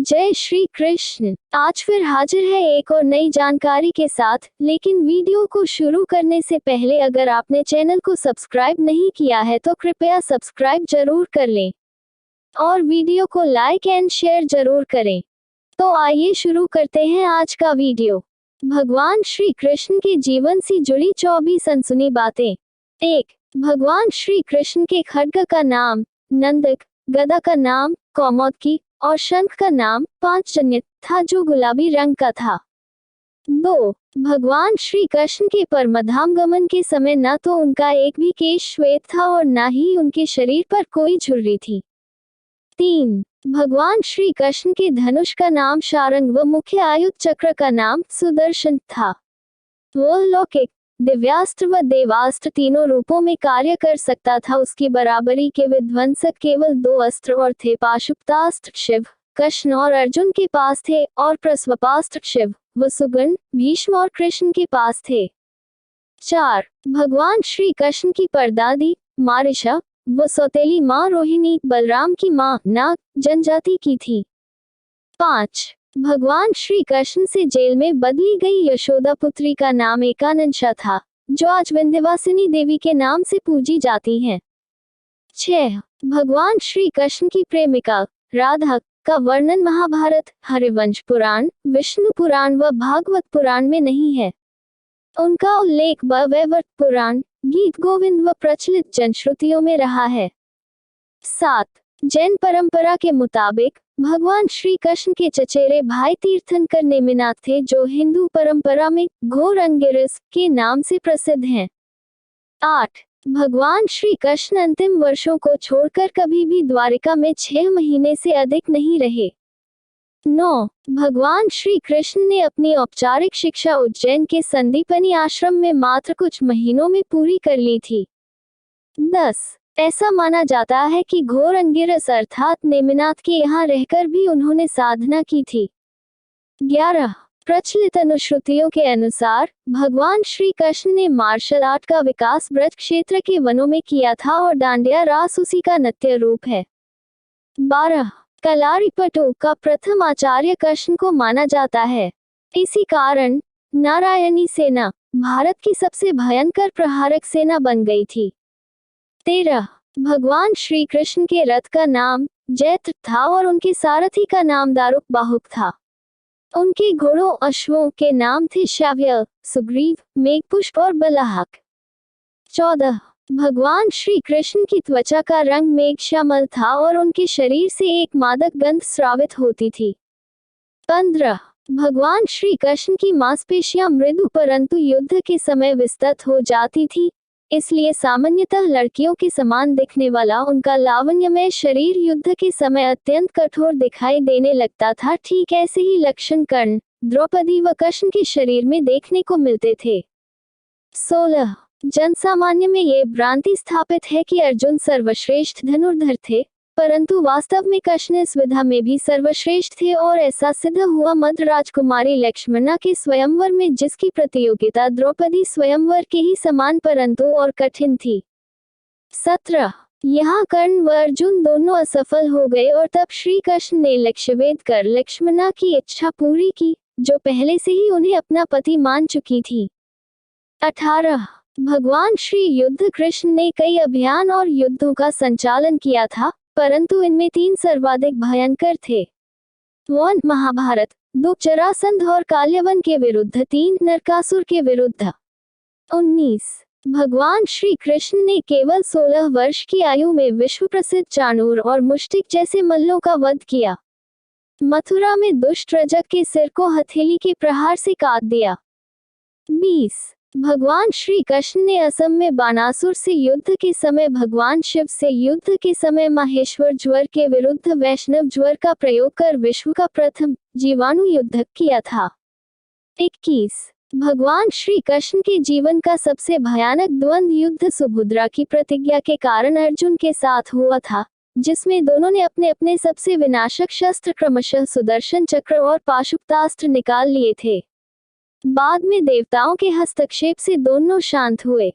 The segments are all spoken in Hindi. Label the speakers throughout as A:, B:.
A: जय श्री कृष्ण। आज फिर हाजिर है एक और नई जानकारी के साथ, लेकिन वीडियो को शुरू करने से पहले अगर आपने चैनल को सब्सक्राइब नहीं किया है तो कृपया सब्सक्राइब जरूर कर लें और वीडियो को लाइक एंड शेयर जरूर करें। तो आइए शुरू करते हैं आज का वीडियो। भगवान श्री कृष्ण के जीवन से जुड़ी 24 अनसुनी बातें। 1. भगवान श्री कृष्ण के खड्ग का नाम नंदक, गदा का नाम कौमुदकी और शंख का नाम पांचजन्य था जो गुलाबी रंग का था। 2. भगवान श्री कृष्ण के परमधाम गमन के समय न तो उनका एक भी केश श्वेत था और न ही उनके शरीर पर कोई झुर्री थी। 3. भगवान श्री कृष्ण के धनुष का नाम शारंग व मुख्य आयुध चक्र का नाम सुदर्शन था। वो लौकिक, दिव्यास्त्र व देवास्त्र तीनों रूपों में कार्य कर सकता था। उसकी बराबरी के विध्वंसक केवल 2 अस्त्र और थे, पाशुपतास्त्र शिव, कृष्ण और अर्जुन के पास थे, और प्रस्वपास्त्र शिव व सुगन, भीष्म और कृष्ण के पास थे। 4. भगवान श्री कृष्ण की परदादी मारिशा व सौतेली माँ रोहिणी बलराम की माँ नाग जनजाति की थी। 5. भगवान श्री कृष्ण से जेल में बदली गई यशोदा पुत्री का नाम एकानंशा था, जो आज विंध्यवासिनी देवी के नाम से पूजी जाती हैं। 6. भगवान श्री कृष्ण की प्रेमिका राधा का वर्णन महाभारत, हरिवंश पुराण, विष्णु पुराण व भागवत पुराण में नहीं है। उनका उल्लेख वैवर्त पुराण, गीत गोविंद व प्रचलित जनश्रुतियों में रहा है। 7. जैन परंपरा के मुताबिक भगवान श्री कृष्ण के चचेरे भाई तीर्थंकर नेमिनाथ थे, जो हिंदू परंपरा में घोर अंगिरस के नाम से प्रसिद्ध हैं। 8. भगवान श्री कृष्ण अंतिम वर्षों को छोड़कर कभी भी द्वारिका में 6 महीने से अधिक नहीं रहे। 9. भगवान श्री कृष्ण ने अपनी औपचारिक शिक्षा उज्जैन के संदीपनी आश्रम में मात्र कुछ महीनों में पूरी कर ली थी। 10. ऐसा माना जाता है कि घोर अंगिरस अर्थात नेमिनाथ के यहाँ रहकर भी उन्होंने साधना की थी। 11. प्रचलित अनुश्रुतियों के अनुसार भगवान श्री कृष्ण ने मार्शल आर्ट का विकास ब्रज क्षेत्र के वनों में किया था और डांडिया रास उसी का नृत्य रूप है। 12. कलारीपटु का प्रथम आचार्य कृष्ण को माना जाता है। इसी कारण नारायणी सेना भारत की सबसे भयंकर प्रहारक सेना बन गई थी। 13. भगवान श्री कृष्ण के रथ का नाम जैत्र था और उनके सारथी का नाम दारुक बाहुक था। उनके घोड़ों अश्वों के नाम थे श्याव्य, सुग्रीव, मेघपुष्प और बलाहक। 14. भगवान श्री कृष्ण की त्वचा का रंग मेघ श्यामल था और उनके शरीर से एक मादक गंध स्रावित होती थी। 15. भगवान श्री कृष्ण की मांसपेशियां मृदु परंतु युद्ध के समय विस्तृत हो जाती थी, इसलिए सामान्यतः लड़कियों के समान दिखने वाला उनका लावण्यमय शरीर युद्ध के समय अत्यंत कठोर दिखाई देने लगता था। ठीक ऐसे ही लक्षण कर्ण, द्रौपदी व कृष्ण के शरीर में देखने को मिलते थे। 16. जनसामान्य में ये भ्रांति स्थापित है कि अर्जुन सर्वश्रेष्ठ धनुर्धर थे, परंतु वास्तव में कृष्ण इस विधा में भी सर्वश्रेष्ठ थे और ऐसा सिद्ध हुआ मध्य राजकुमारी लक्ष्मणा के स्वयंवर में, जिसकी प्रतियोगिता द्रौपदी स्वयंवर के ही समान परंतु और कठिन थी। 17. यहाँ कर्ण व अर्जुन दोनों असफल हो गए और तब श्री कृष्ण ने लक्ष्यभेद कर लक्ष्मणा की इच्छा पूरी की, जो पहले से ही उन्हें अपना पति मान चुकी थी। 18. भगवान श्री युद्ध कृष्ण ने कई अभियान और युद्धों का संचालन किया था, परंतु इनमें 3 सर्वाधिक भयंकर थे। 1. महाभारत, 2. जरासंध और काल्यवन के विरुद्ध, 3. नरकासुर के विरुद्ध। 19. भगवान श्री कृष्ण ने केवल 16 वर्ष की आयु में विश्व प्रसिद्ध चाणूर और मुष्टिक जैसे मल्लों का वध किया। मथुरा में दुष्ट रजक के सिर को हथेली के प्रहार से काट दिया। 20. भगवान श्री कृष्ण ने असम में बानासुर से युद्ध के समय भगवान शिव से युद्ध के समय माहेश्वर ज्वर के विरुद्ध वैष्णव ज्वर का प्रयोग कर विश्व का प्रथम जीवाणु युद्ध किया था। 21. भगवान श्री कृष्ण के जीवन का सबसे भयानक द्वंद्व युद्ध सुभद्रा की प्रतिज्ञा के कारण अर्जुन के साथ हुआ था, जिसमें दोनों ने अपने अपने सबसे विनाशक शस्त्र क्रमशः सुदर्शन चक्र और पाशुपतास्त्र निकाल लिए थे। बाद में देवताओं के हस्तक्षेप से दोनों शांत हुए।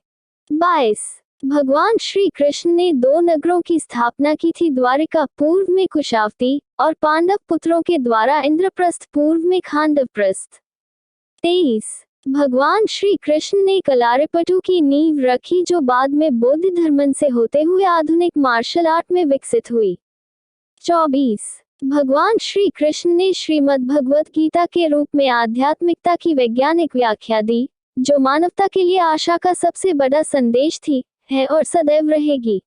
A: 22. भगवान श्री कृष्ण ने 2 नगरों की स्थापना की थी, द्वारिका पूर्व में कुशावती और पांडव पुत्रों के द्वारा इंद्रप्रस्थ पूर्व में खांडवप्रस्थ। 23 भगवान श्री कृष्ण ने कलारीपयट्टू की नींव रखी जो बाद में बौद्ध धर्म से होते हुए आधुनिक मार्शल आर्ट में विकसित हुई। 24 भगवान श्री कृष्ण ने श्रीमद् भगवत गीता के रूप में आध्यात्मिकता की वैज्ञानिक व्याख्या दी, जो मानवता के लिए आशा का सबसे बड़ा संदेश थी, है और सदैव रहेगी।